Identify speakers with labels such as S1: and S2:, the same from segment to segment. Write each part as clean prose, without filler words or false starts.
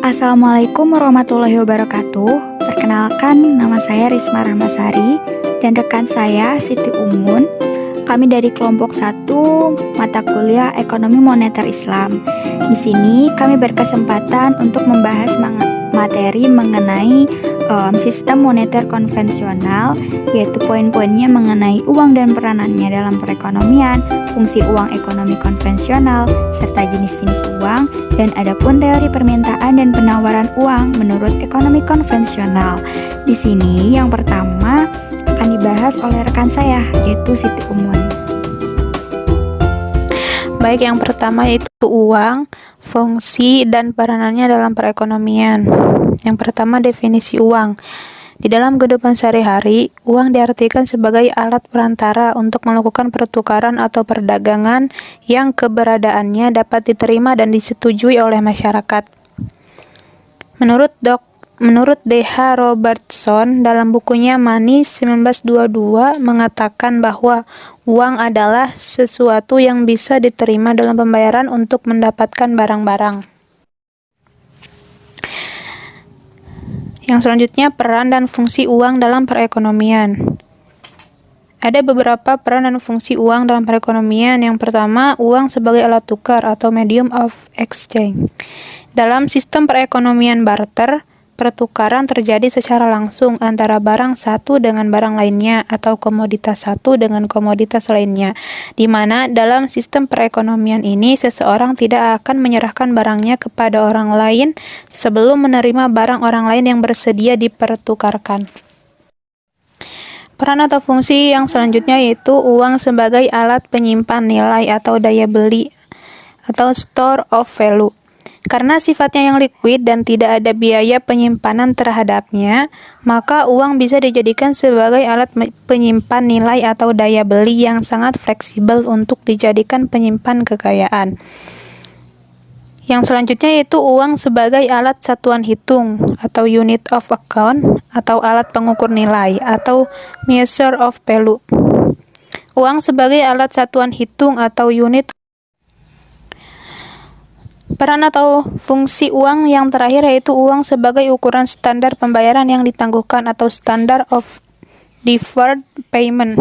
S1: Assalamualaikum warahmatullahi wabarakatuh. Perkenalkan, nama saya Risma Rahmasari dan rekan saya Siti Umun. Kami dari kelompok 1 mata kuliah Ekonomi Moneter Islam. Di sini kami berkesempatan untuk membahas materi mengenai sistem moneter konvensional, yaitu poin-poinnya mengenai uang dan peranannya dalam perekonomian, fungsi uang ekonomi konvensional, serta jenis-jenis uang, dan adapun teori permintaan dan penawaran uang menurut ekonomi konvensional. Di sini yang pertama akan dibahas oleh rekan saya, yaitu Siti Umun.
S2: Baik, yang pertama yaitu uang, fungsi, dan peranannya dalam perekonomian. Yang pertama, definisi uang. Di dalam kehidupan sehari-hari, uang diartikan sebagai alat perantara untuk melakukan pertukaran atau perdagangan yang keberadaannya dapat diterima dan disetujui oleh masyarakat. Menurut D.H. Robertson dalam bukunya Money 1922 mengatakan bahwa uang adalah sesuatu yang bisa diterima dalam pembayaran untuk mendapatkan barang-barang. Yang selanjutnya, peran dan fungsi uang dalam perekonomian. Ada beberapa peran dan fungsi uang dalam perekonomian. Yang pertama, uang sebagai alat tukar atau medium of exchange. Dalam sistem perekonomian barter, pertukaran terjadi secara langsung antara barang satu dengan barang lainnya atau komoditas satu dengan komoditas lainnya, di mana dalam sistem perekonomian ini seseorang tidak akan menyerahkan barangnya kepada orang lain sebelum menerima barang orang lain yang bersedia dipertukarkan. Peran atau fungsi yang selanjutnya yaitu uang sebagai alat penyimpan nilai atau daya beli atau store of value. Karena sifatnya yang liquid dan tidak ada biaya penyimpanan terhadapnya, maka uang bisa dijadikan sebagai alat penyimpan nilai atau daya beli yang sangat fleksibel untuk dijadikan penyimpan kekayaan. Yang selanjutnya yaitu uang sebagai alat satuan hitung atau unit of account atau alat pengukur nilai atau measure of value. Uang sebagai alat satuan hitung atau unit. Peran atau fungsi uang yang terakhir yaitu uang sebagai ukuran standar pembayaran yang ditangguhkan atau standard of deferred payment.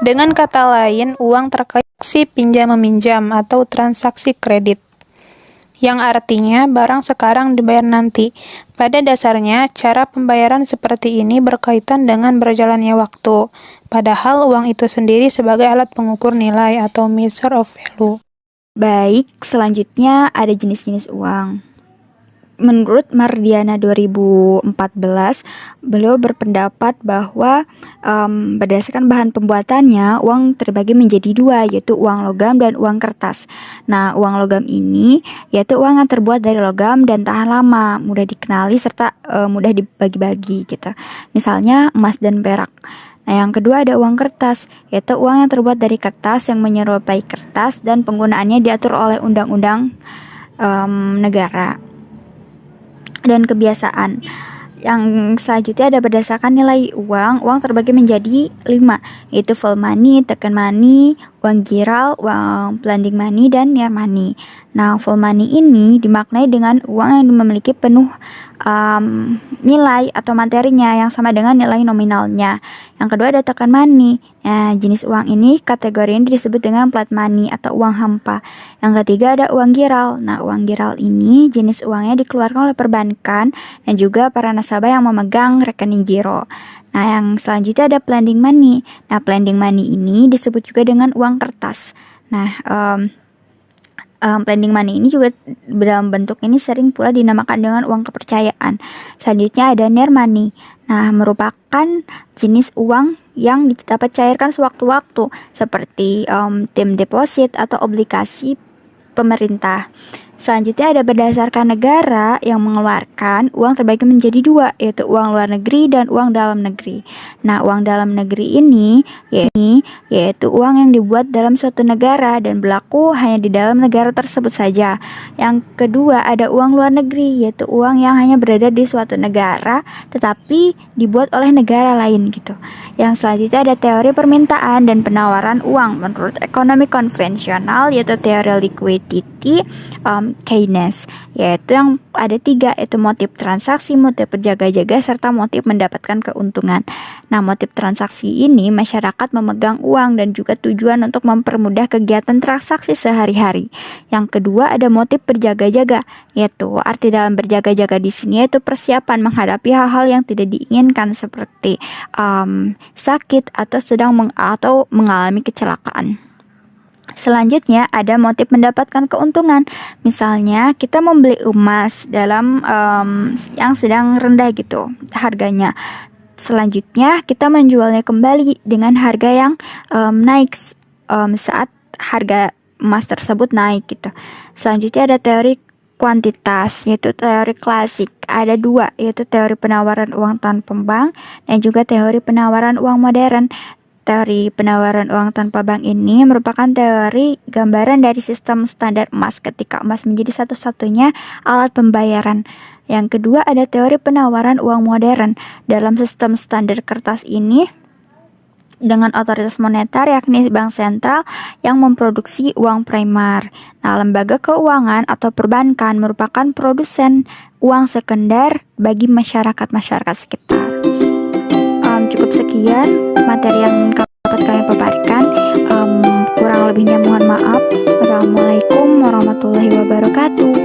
S2: Dengan kata lain, uang terkait transaksi pinjam-meminjam atau transaksi kredit, yang artinya barang sekarang dibayar nanti. Pada dasarnya, cara pembayaran seperti ini berkaitan dengan berjalannya waktu, padahal uang itu sendiri sebagai alat pengukur nilai atau measure of value.
S1: Baik, selanjutnya ada jenis-jenis uang. Menurut Mardiana 2014, beliau berpendapat bahwa berdasarkan bahan pembuatannya, uang terbagi menjadi dua, yaitu uang logam dan uang kertas. Nah, uang logam ini yaitu uang yang terbuat dari logam dan tahan lama, mudah dikenali serta mudah dibagi-bagi gitu. Misalnya emas dan perak. Nah, yang kedua ada uang kertas, yaitu uang yang terbuat dari kertas yang menyerupai kertas dan penggunaannya diatur oleh undang-undang negara dan kebiasaan. Yang selanjutnya ada berdasarkan nilai uang terbagi menjadi 5, yaitu full money, token money, uang giral, uang blending money, dan near money. Nah, full money ini dimaknai dengan uang yang memiliki penuh nilai atau materinya yang sama dengan nilai nominalnya. Yang kedua ada token money. Nah, jenis uang ini kategori ini disebut dengan plat money atau uang hampa. Yang ketiga ada uang giral. Nah, uang giral ini jenis uangnya dikeluarkan oleh perbankan dan juga para nasabah yang memegang rekening giro. Nah, yang selanjutnya ada blending money. Nah, blending money ini disebut juga dengan uang kertas. Nah, blending money ini juga dalam bentuk ini sering pula dinamakan dengan uang kepercayaan. Selanjutnya ada near money. Nah, merupakan jenis uang yang dapat cairkan sewaktu-waktu seperti term deposit atau obligasi pemerintah. Selanjutnya ada berdasarkan negara yang mengeluarkan uang terbagi menjadi dua, yaitu uang luar negeri dan uang dalam negeri. Nah, uang dalam negeri ini yaitu uang yang dibuat dalam suatu negara dan berlaku hanya di dalam negara tersebut saja. Yang kedua ada uang luar negeri, yaitu uang yang hanya berada di suatu negara tetapi dibuat oleh negara lain gitu. Yang selanjutnya ada teori permintaan dan penawaran uang menurut ekonomi konvensional, yaitu teori liquidity, Keynes, yaitu yang ada 3, yaitu motif transaksi, motif berjaga-jaga, serta motif mendapatkan keuntungan. Nah, motif transaksi ini masyarakat memegang uang dan juga tujuan untuk mempermudah kegiatan transaksi sehari-hari. Yang kedua ada motif berjaga-jaga, yaitu arti dalam berjaga-jaga di sini yaitu persiapan menghadapi hal-hal yang tidak diinginkan seperti sakit atau mengalami kecelakaan. Selanjutnya ada motif mendapatkan keuntungan. Misalnya kita membeli emas dalam yang sedang rendah gitu harganya. Selanjutnya kita menjualnya kembali dengan harga yang naik saat harga emas tersebut naik gitu. Selanjutnya ada teori kuantitas, yaitu teori klasik. Ada 2, yaitu teori penawaran uang tanpa bank dan juga teori penawaran uang modern. Teori penawaran uang tanpa bank ini merupakan teori gambaran dari sistem standar emas ketika emas menjadi satu-satunya alat pembayaran. Yang kedua ada teori penawaran uang modern. Dalam sistem standar kertas ini dengan otoritas moneter yakni bank sentral yang memproduksi uang primer. Nah, lembaga keuangan atau perbankan merupakan produsen uang sekunder bagi masyarakat sekitar. Cukup sekian materi yang dapat kami paparkan. Kurang lebihnya mohon maaf. Wassalamualaikum warahmatullahi wabarakatuh.